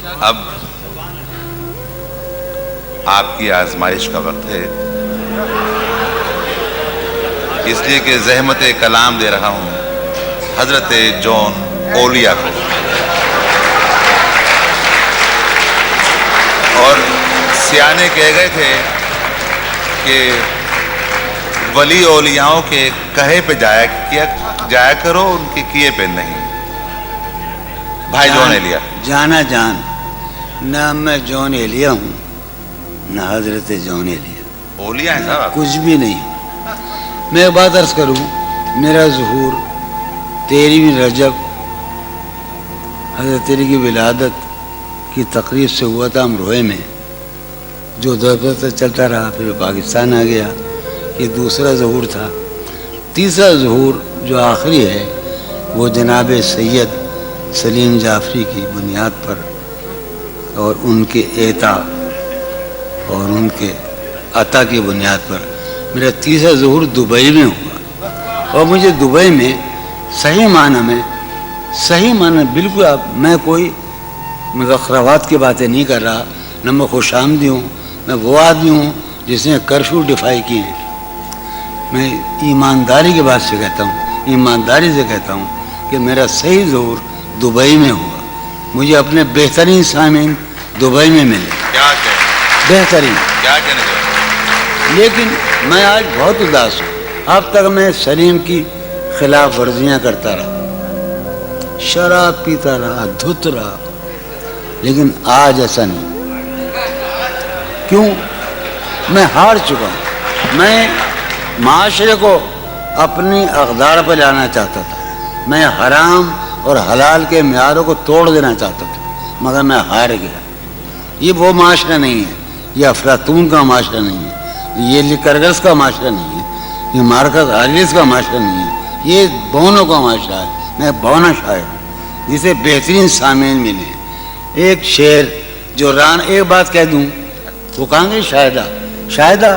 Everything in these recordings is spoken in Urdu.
اب آپ کی آزمائش کا وقت ہے، اس لیے کہ زحمت کلام دے رہا ہوں حضرت جون اولیا کو، اور سیانے کہہ گئے تھے کہ ولی اولیاؤں کے کہے پہ جایا کرو، ان کے کیے پہ نہیں۔ بھائی جون ایلیا، جانا جان، نہ میں جون ایلیا ہوں نہ حضرت جون ایلیا، اولیا ہیں صاحب، کچھ بھی نہیں۔ میں ایک بات عرض کروں، میرا ظہور 13 رجب حضرت علی کی ولادت کی تقریب سے ہوا تھا امروہے میں، جو دور سے چلتا رہا، پھر پاکستان آ گیا۔ یہ دوسرا ظہور تھا۔ تیسرا ظہور جو آخری ہے وہ جناب سید سلیم جعفری کی بنیاد پر اور ان کے اعطا اور ان کے عطا کی بنیاد پر میرا تیسرا ظہور دبئی میں ہوا، اور مجھے دبئی میں صحیح معنی بالکل، میں کوئی مذخرفات کی باتیں نہیں کر رہا، نہ میں خوش آمدی ہوں، میں وہ آدمی ہوں جس نے کرفیو ڈیفائی کیے ہیں۔ میں ایمانداری کی بات سے کہتا ہوں، ایمانداری سے کہتا ہوں کہ میرا صحیح ظہور دبئی میں ہوا۔ مجھے اپنے بہترین سامعین دبئی میں ملے، بہترین، لیکن میں آج بہت اداس ہوں۔ اب تک میں سلیم کی خلاف ورزیاں کرتا رہا، شراب پیتا رہا، دھت رہا، لیکن آج ایسا نہیں۔ کیوں؟ میں ہار چکا ہوں۔ میں معاشرے کو اپنی اقدار پہ لانا چاہتا تھا، میں حرام اور حلال کے معیاروں کو توڑ دینا چاہتا تھا، مگر میں ہار گیا۔ یہ وہ معاشرہ نہیں ہے، یہ افلاطون کا معاشرہ نہیں ہے، یہ لیکرگس کا معاشرہ نہیں ہے، یہ مارکس آریس کا معاشرہ نہیں ہے، یہ بونوں کا معاشرہ ہے۔ میں بونا شاعر ہوں جسے بہترین سامعین ملے۔ ایک شعر جو ایک بات کہہ دوں، وہ کہاں گے شاہدہ،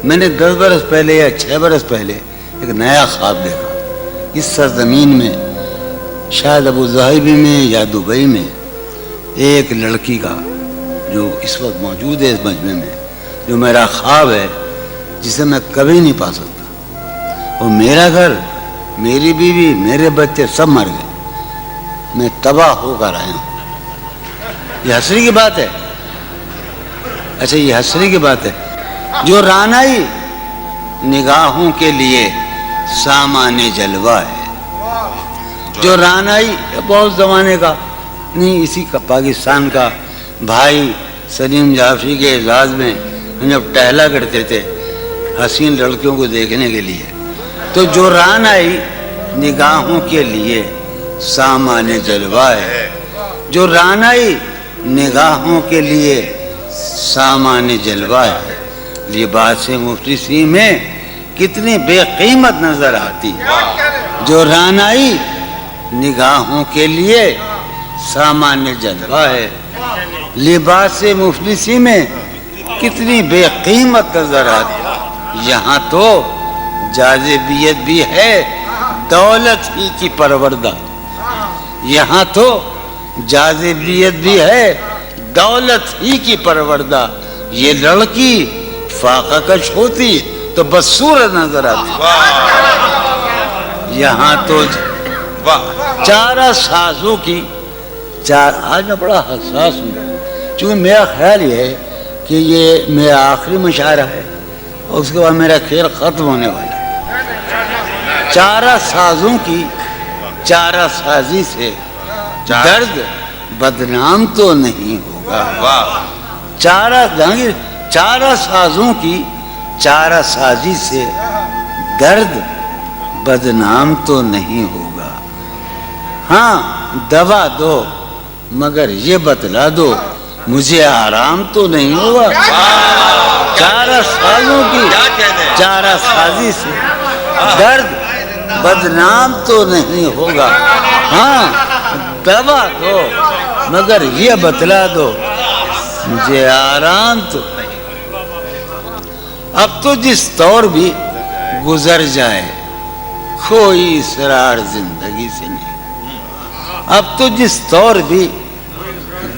میں نے 10 برس پہلے یا 6 برس پہلے ایک نیا خواب دیکھا۔ اس سرزمین میں، شاید ابو ظہبی میں یا دبئی میں، ایک لڑکی کا جو اس وقت موجود ہے اس مجمع میں، جو میرا خواب ہے، جسے میں کبھی نہیں پا سکتا۔ اور میرا گھر، میری بیوی، میرے بچے سب مر گئے، میں تباہ ہو کر آیا ہوں۔ یہ حسری کی بات ہے، اچھا یہ حسری کی بات ہے۔ جو رانائی نگاہوں کے لیے سامان جلوہ ہے، جو رانائی بہت زمانے کا نہیں، اسی کا پاکستان کا بھائی سلیم جعفری کے اعزاز میں ہم جب ٹہلا کرتے تھے حسین لڑکیوں کو دیکھنے کے لیے، تو جو رانائی نگاہوں کے لیے سامان جلوہ ہے، جو رانائی نگاہوں کے لیے سامان جلوہ ہے، لباس مفلسی میں کتنی بے قیمت نظر آتی ہے۔ جو رانائی نگاہوں کے لیے سامان جلوہ ہے، لباس مفلسی میں کتنی بے قیمت نظر آتی ہے۔ یہاں تو جاذبیت بھی ہے دولت ہی کی پروردہ، یہاں تو جاذبیت بھی ہے دولت ہی کی پروردہ۔ یہ لڑکی فاقہ کش ہوتی تو بدصورت نظر آتی، یہاں تو چارہ سازوں کی آج میں بڑا حساس ہوں، چونکہ میرا خیال یہ ہے کہ یہ میرا آخری مشاعرہ ہے اور اس کے بعد میرا کھیل ختم ہونے والا ہے۔ چارہ سازوں کی چارہ سازی سے درد بدنام تو نہیں ہوگا، چارہ سازوں کی چارہ سازی سے درد بدنام تو نہیں ہوگا۔ ہاں دوا دو مگر یہ بتلا دو مجھے آرام تو نہیں ہوگا۔ چارہ سازوں کی چارہ سازی سے درد بدنام تو نہیں ہوگا۔ ہاں دوا دو مگر یہ بتلا دو مجھے آرام تو نہیں۔ اب تو جس طور بھی گزر جائے کوئی اسرار زندگی سے نہیں، اب تو جس طور بھی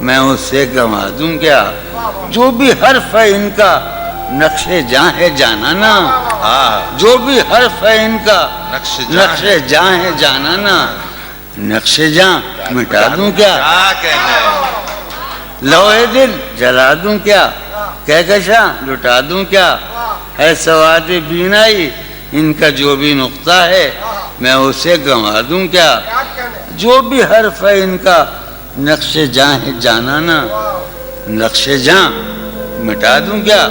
میں اسے گنوا دوں کیا؟ جو بھی حرف ہے ان کا نقش جاں ہے جانانا، جو بھی حرف ہے ان کا نقش جاں ہے جانانا، نقش جاں مٹا دوں کیا؟ لوہے دل جلا دوں کیا؟ کہکشاں لٹا دوں کیا؟ ہے سواد بینائی ان کا جو بھی نقطہ ہے میں اسے گنوا دوں کیا؟ جو بھی حرف ہے ان کا نقش جاں ہے جانانا، نقش جاں مٹا دوں کیا؟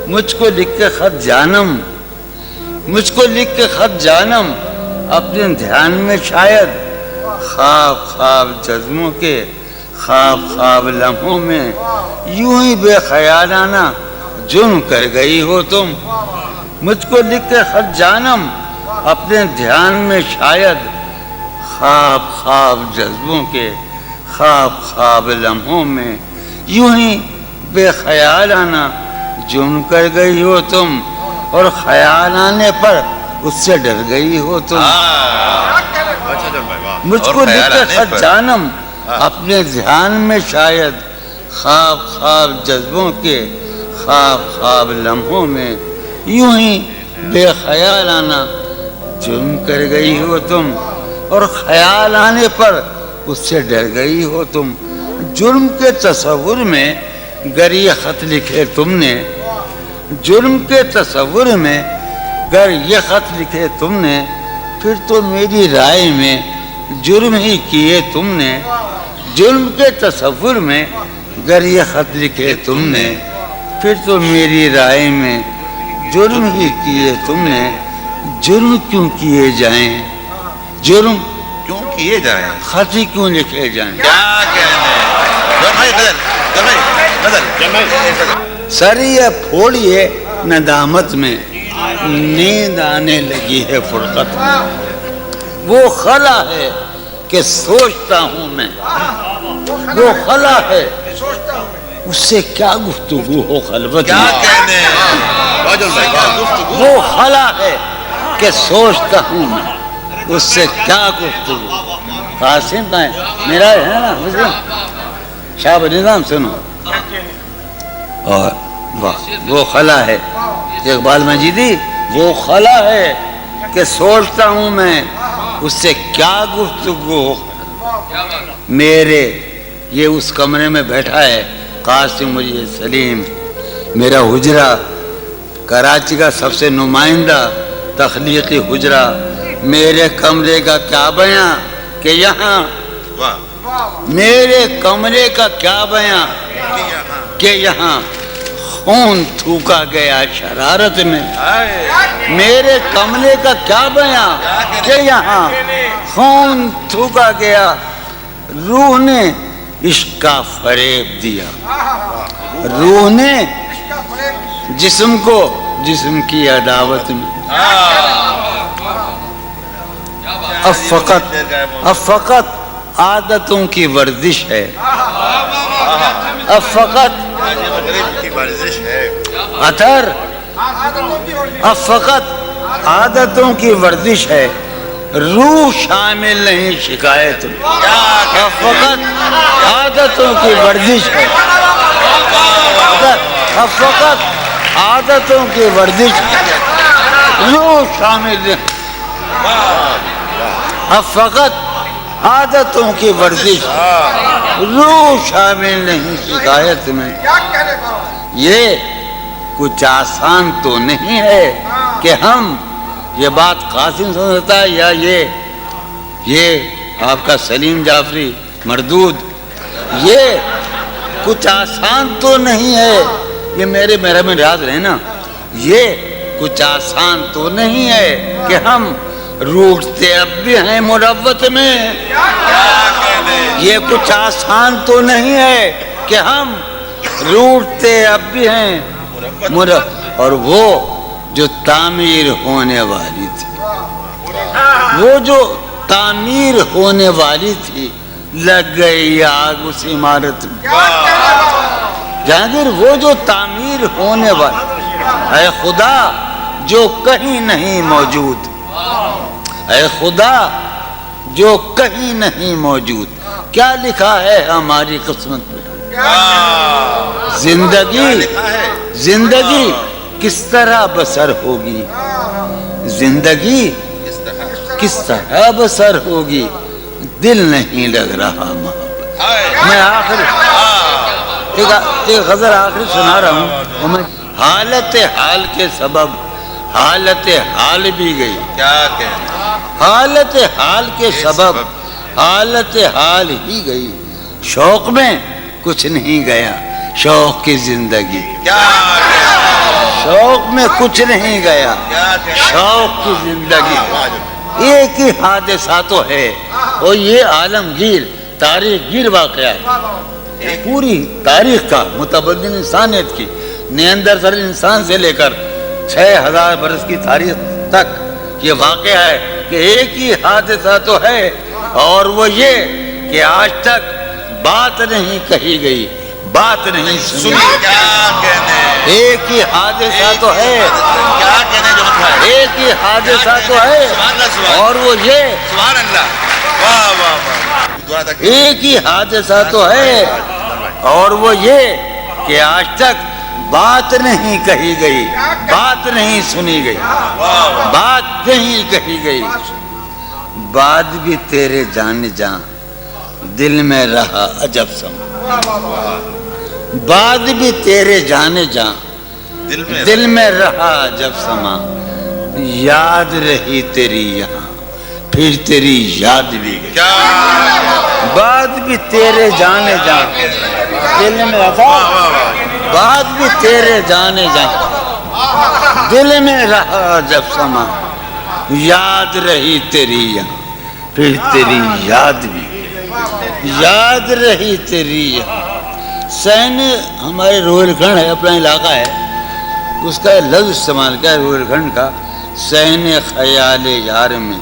مجھ کو لکھ کے خط جانم، مجھ کو لکھ کے خط جانم، اپنے دھیان میں شاید خواب خواب جذبوں کے، خواب خواب لمحوں میں یوں ہی بے خیالانہ جرم کر گئی ہو تم۔ مجھ کو لکھ کے خط جانم، اپنے دھیان میں شاید خواب خواب جذبوں کے، خواب خواب لمحوں میں یوں ہی بے خیالانہ جرم کر گئی ہو تم، اور خیال آنے پر اس سے ڈر گئی ہو تم۔ مجھ کو لکھ کے خط جانم، اپنے دھیان میں شاید خواب خواب جذبوں کے، خواب خواب لمحوں میں یوں ہی بے خیالانہ جرم کر گئی ہو تم، اور خیال آنے پر اس سے ڈر گئی ہو تم۔ جرم کے تصور میں گر یہ خط لکھے تم نے، جرم کے تصور میں گر یہ خط لکھے تم نے، پھر تو میری رائے میں جرم ہی کیے تم نے۔ جرم کے تصور میں گر یہ خط لکھے تم نے، پھر تو میری رائے میں جرم ہی کیے تم نے۔ جرم کیوں کیے جائیں، جرم کیوں کیے جائیں، خط ہی کیوں لکھے جائیں؟ کیا کہنے سر یہ پھوڑیے ندامت میں، نیند آنے لگی ہے فرقت میں۔ وہ خلا ہے کہ سوچتا ہوں میں، وہ خلا ہے اس سے کیا گفتگو ہو خلوت کیا میں۔ کہنے وہ خلا ہے کہ سوچتا ہوں میں، اس سے کیا گفتگو۔ قاسم بھائی میرا ہے نا حسین شاہ نظام سنو، اور وہ خلا ہے اقبال مجیدی، وہ خلا ہے کہ سوچتا ہوں میں، اس سے کیا گفتگو ہو۔ میرے یہ اس کمرے میں بیٹھا ہے قاسم مجید سلیم، میرا حجرہ کراچی کا سب سے نمائندہ تخلیقی حجرہ، میرے کمرے کا کیا بیاں کہ یہاں، میرے کمرے کا کیا بیاں کہ یہاں خون تھوکا گیا شرارت میں۔ میرے کمرے کا کیا بیاں کہ یہاں خون تھوکا گیا، روح نے عشق کا فریب دیا، روح نے جسم کو جسم کی عداوت میں۔ اب فقط عادتوں کی ورزش ہے، اب فقط اثر، اب فقط عادتوں کی ورزش ہے، روح شامل نہیں شکایت میں۔ اب فقط عادتوں کی ورزش ہے، اب فقط عادتوں کی ورزش ہے، روح شامل نہیں۔ اب فقط عادتوں کی ورزش، روح شامل نہیں شکایت میں۔ یہ کچھ آسان تو نہیں ہے کہ ہم، یہ بات قاسم سمجھتا ہے یا یہ آپ کا سلیم جعفری مردود، یہ کچھ آسان تو نہیں ہے، یہ میرے میں یاد رہے نا، یہ کچھ آسان تو نہیں ہے کہ ہم روٹتے اب بھی ہیں مروت میں۔ یہ کچھ آسان تو نہیں ہے کہ ہم روٹتے اب بھی ہیں اور وہ جو تعمیر ہونے والی تھی، وہ جو تعمیر ہونے والی تھی لگ گئی آگ اس عمارت میں۔ جہانگیر وہ جو تعمیر ہونے والی، اے خدا جو کہیں نہیں موجود، اے خدا جو کہیں نہیں موجود، کیا لکھا ہے ہماری قسمت میں؟ زندگی کس طرح بسر ہوگی؟ زندگی کس طرح بسر ہوگی؟ دل نہیں لگ رہا محبت. میں ایک غزل آخری سنا رہا ہوں. میں حالت حال کے سبب حالت حال بھی گئی. کیا کہنا؟ حالت حال کے سبب حالت حال ہی گئی. شوق میں کچھ نہیں گیا، شوق کی زندگی. کیا شوق میں کچھ نہیں گیا، شوق کی زندگی. ایک ہی حادثہ تو ہے اور یہ عالمگیر تاریخ گیر واقعہ ہے. پوری تاریخ کا متبدل انسانیت کی نیاندرتال انسان سے لے کر 6000 برس کی تاریخ تک یہ واقعہ ہے کہ ایک ہی حادثہ تو ہے اور وہ یہ کہ آج تک بات نہیں کہی گئی، بات نہیں سنی. کیا کہنے؟ ایک ہی حادثہ تو ہے، کیا کہنے جو ہے؟ ایک ہی حادثہ تو ہے اور وہ یہ سبحان اللہ. واہ واہ واہ. ایک ہی حادثہ تو ہے اور وہ یہ کہ آج تک بات نہیں کہی گئی، بات نہیں سنی گئی، بات نہیں کہی گئی. بات بھی تیرے جان جان دل میں رہا عجب سما. بات بھی تیرے جان جان دل میں رہا عجب سما. یاد رہی تیری یہاں پھر تیری یاد بھی گئی. بات بھی تیرے جانے جان دل میں رہا، بات بھی تیرے جانے جان دل میں رہا جب سما. یاد رہی تیری یہاں پھر تیری یاد بھی گئی. یاد رہی تیری یہاں. سین ہمارے روہیل کھنڈ ہے، اپنا علاقہ ہے، اس کا لفظ استعمال کیا ہے روہیل کھنڈ کا. سین خیال یار میں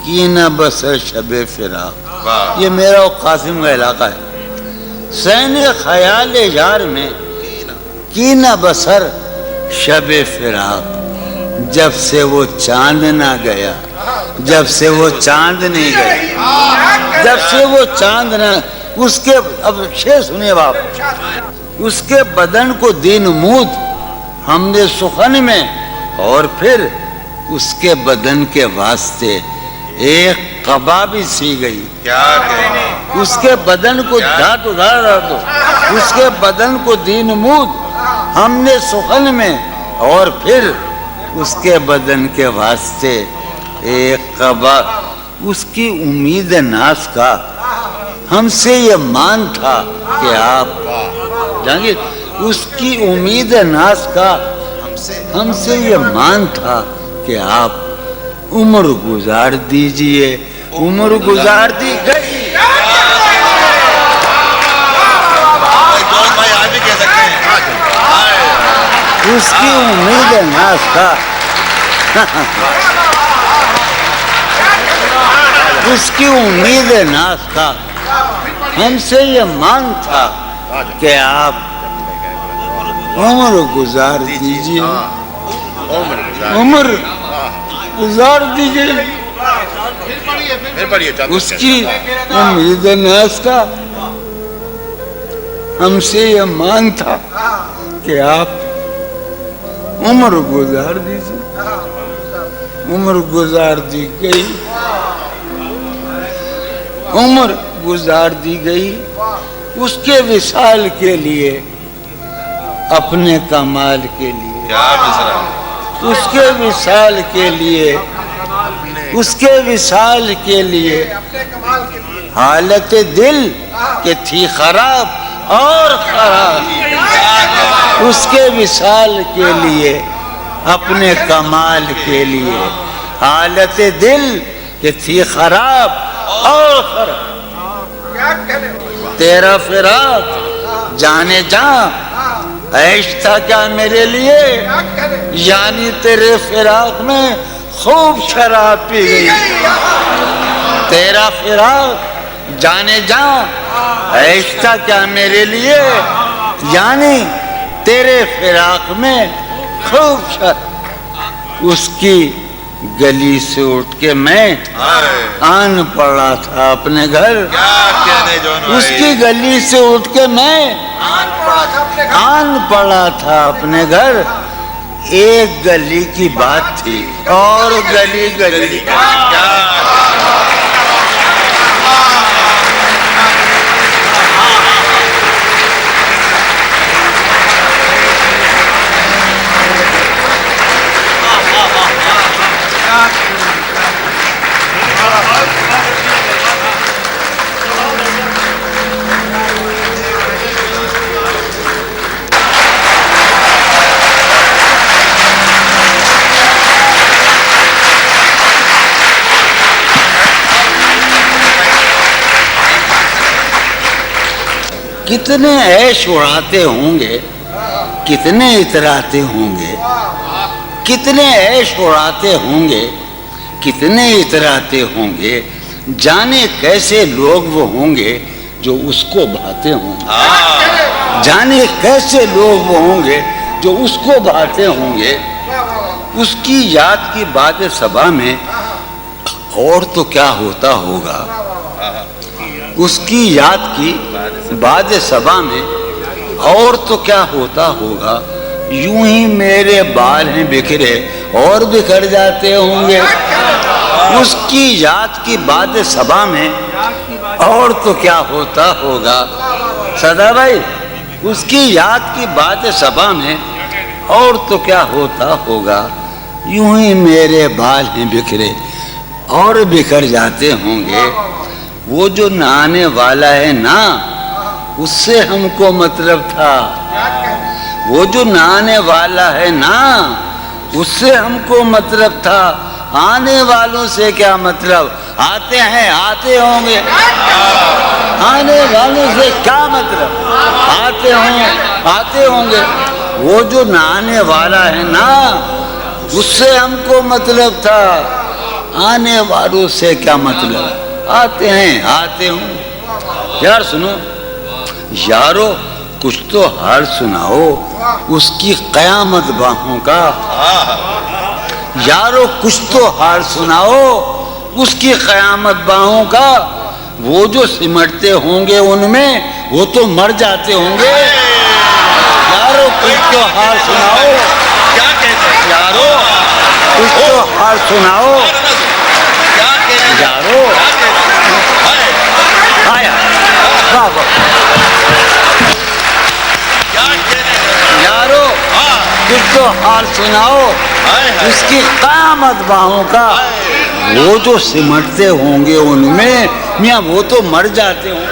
کی نہ بسر شب فراق. یہ میرا و قاسم کا علاقہ ہے. سین خیال یار میں کی نہ بسر شب فراق. جب سے وہ چاند نہ گیا، جب سے وہ چاند نہیں گیا، جب سے وہ چاند نہ، اس کے اب شعر سنیے باپ. اس کے بدن کو دین مود ہم نے سخن میں اور پھر اس کے بدن کے واسطے ایک قبا بھی سی گئی. کیا کہنے؟ اس کے بدن کو دھات ادھار رہا تو اس کے بدن کو دین مود ہم نے سخن میں اور پھر اس کے بدن کے واسطے ایک قبا. اس کی امید ناز کا ہم سے یہ مان تھا کہ آپ جانگیر. اس کی امید ناز کا ہم سے یہ مان تھا کہ آپ عمر گزار دیجئے. عمر گزار دی گئی. بھائی آپ بھی کہہ سکتے ہیں. اس کی امید ناز کا اس کی امید ناز کا ہم سے یہ مان تھا کہ آپ عمر گزار دیجئے. عمر گزار دیجئے. اس کی امید ناز کا ہم سے یہ مان تھا کہ آپ عمر گزار دیجئے. عمر گزار دی گئی. عمر گزار دی گئی اس کے وصال کے لیے، اپنے کمال کے لیے. کیا مصرع. اس کے وصال کے لیے، اس کے وصال کے لیے حالت دل کہ تھی خراب اور خراب. اس کے وصال کے لیے، اپنے کمال کے لیے حالت دل کہ تھی خراب اور خراب. تیرا فراق جانے جاں عیش تھا کیا میرے لیے، یعنی تیرے فراق میں خوب شراب پی گئی. تیرا فراق جانے جاں عیش تھا کیا میرے لیے، یعنی تیرے فراق میں خوب شراب. اس کی گلی سے اٹھ کے میں آن پڑا تھا اپنے گھر. کیا کہنے جون بھائی. اس کی گلی سے اٹھ کے میں آن پڑا تھا اپنے گھر. ایک گلی کی بات تھی اور گلی گلی کتنے عیش اڑاتے ہوں گے, کتنے اتراتے ہوں گے, کتنے عیش اڑاتے ہوں گے, کتنے اتراتے ہوں گے. جانے کیسے لوگ وہ ہوں گے جو اس کو بھاتے ہوں گے. جانے کیسے لوگ وہ ہوں گے جو اس کو بھاتے ہوں گے. اس کی یاد کی بات صبا میں اور تو کیا ہوتا ہوگا. اس کی یاد کی باد صبا میں اور تو کیا ہوتا ہوگا. یوں ہی میرے بال ہیں بکھرے اور بکھر جاتے ہوں گے. اس کی یاد کی باد صبا میں اور تو کیا ہوتا ہوگا. سدا بھائی, اس کی یاد کی باد صبا میں اور تو کیا ہوتا ہوگا. یوں ہی میرے بال ہیں بکھرے اور بکھر جاتے ہوں گے. وہ جو نہانے والا ہے نا, اس سے ہم کو مطلب تھا. وہ جو نہانے والا ہے نا, اس سے ہم کو مطلب تھا. آنے والوں سے کیا مطلب. آتے ہیں آتے ہوں گے. آنے والوں سے کیا مطلب. آتے ہوں گے. وہ جو نہانے والا ہے نا, اس سے ہم کو مطلب تھا. آنے والوں سے کیا مطلب. آتے ہیں آتے ہوں. یار سنو یارو, کچھ تو حال سناؤ اس کی قیامت باہوں کا. یارو کچھ تو حال سناؤ اس کی قیامت باہوں کا. وہ جو سمٹتے ہوں گے ان میں وہ تو مر جاتے ہوں گے. یارو کچھ تو حال سناؤ. یارو کچھ تو حال سناؤ. یارو آیا یارو کچھ تو حال سناؤ اس کی قیامت باہوں کا. وہ جو سمٹتے ہوں گے ان میں میاں وہ تو مر جاتے ہوں.